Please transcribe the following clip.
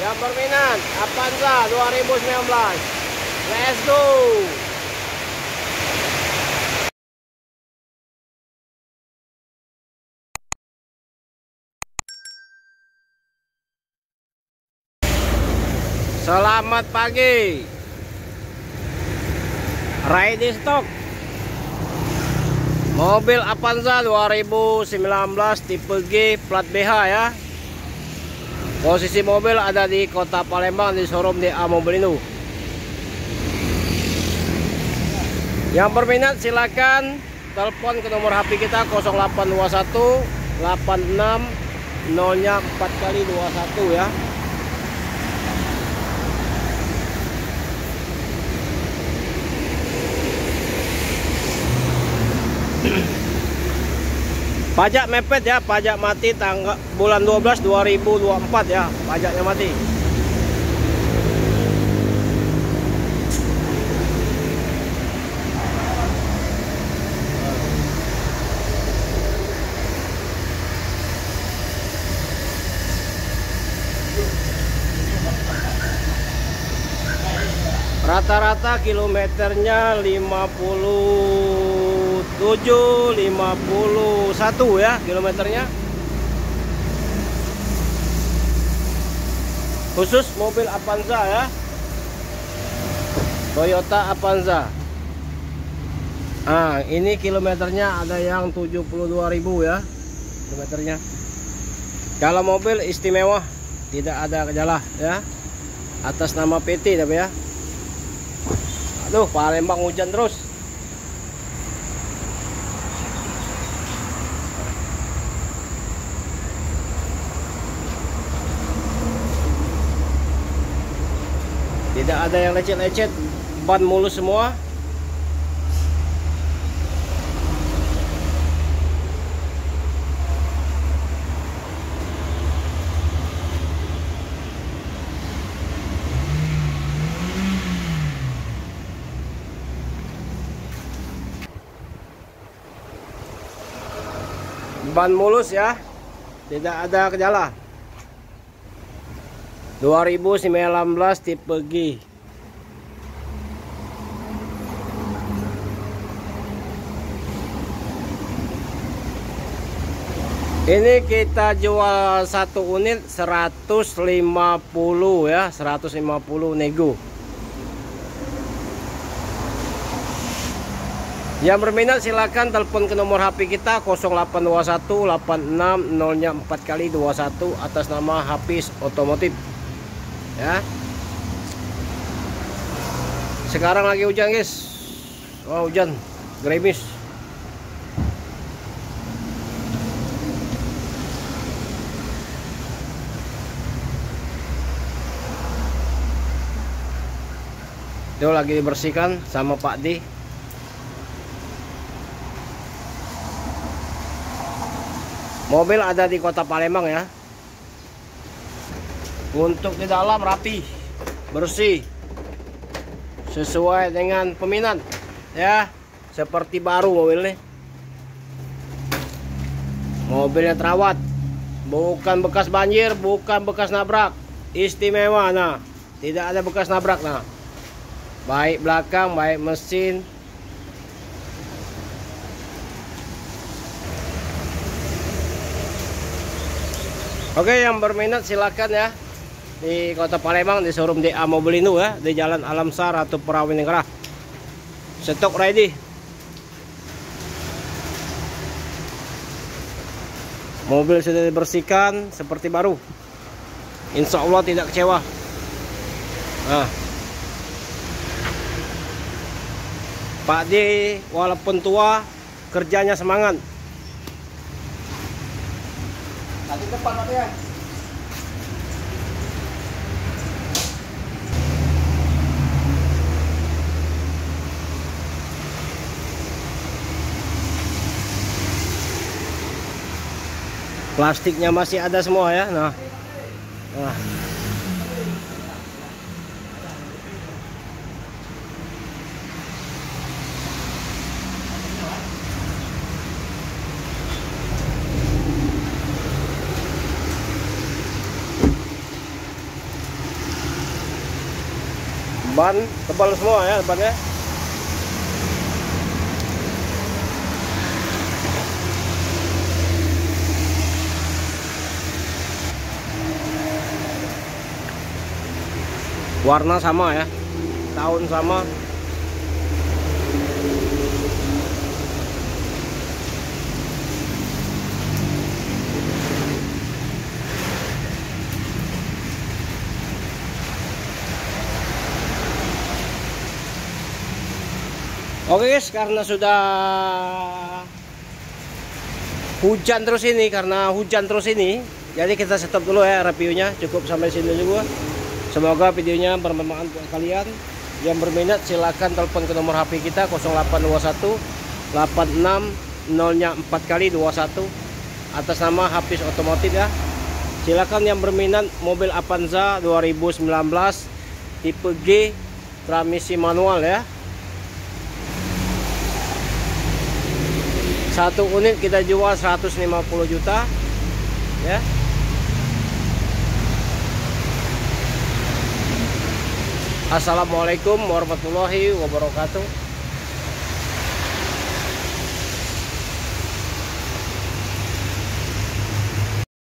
Yang berminat Avanza 2019. Let's go. Selamat pagi. Ready stock. Mobil Avanza 2019 tipe G plat BH ya. Posisi mobil ada di Kota Palembang di showroom DA Mobilindo. Yang berminat silakan telepon ke nomor HP kita 0821 86 0-nya 4 kali 21 ya. Pajak mepet ya, pajak mati tanggal bulan 12 2024 ya, pajaknya mati. Rata-rata kilometernya 51 ya kilometernya. Khusus mobil Avanza ya, Toyota Avanza. Ah, ini kilometernya ada yang 72.000 ya kilometernya. Kalau mobil istimewa, tidak ada gejala ya, atas nama PT tapi ya. Aduh, Palembang hujan terus. Tidak ada yang lecet-lecet, ban mulus semua. Ban mulus ya, tidak ada gejala. 2019 tipe G. Ini kita jual satu unit 150 ya, 150 nego. Yang berminat silakan telepon ke nomor HP kita 0821 86 0-nya 4 kali 21 atas nama Hafiz Otomotif. Ya. Sekarang lagi hujan, guys. Oh, hujan gerimis. Itu lagi dibersihkan sama Pak D. Mobil ada di Kota Palembang ya. Untuk di dalam rapi, bersih, sesuai dengan peminat ya, seperti baru mobil ini. Mobilnya terawat, bukan bekas banjir, bukan bekas nabrak, istimewa. Nah, tidak ada bekas nabrak. Nah, baik belakang, baik mesin. Oke, yang berminat silakan ya, di Kota Palembang di showroom DA Mobilindo ya, di Jalan Alamsar atau Perawinegara. Stok ready. Mobil sudah dibersihkan seperti baru. Insya Allah tidak kecewa. Nah, Pak D walaupun tua, kerjanya semangat. Nanti depan ya. Plastiknya masih ada semua ya. Nah. Ban tebal semua ya bannya. Warna sama ya, tahun sama. Oke guys, karena sudah hujan terus ini, jadi kita stop dulu ya reviewnya, cukup sampai sini dulu. Semoga videonya bermanfaat buat kalian. Yang berminat silahkan telepon ke nomor HP kita 0821 86 0-nya 4 kali 21 atas nama Hafiz Otomotif ya. Silakan yang berminat mobil Avanza 2019 tipe G transmisi manual ya. Satu unit kita jual 150 juta ya. Assalamualaikum warahmatullahi wabarakatuh.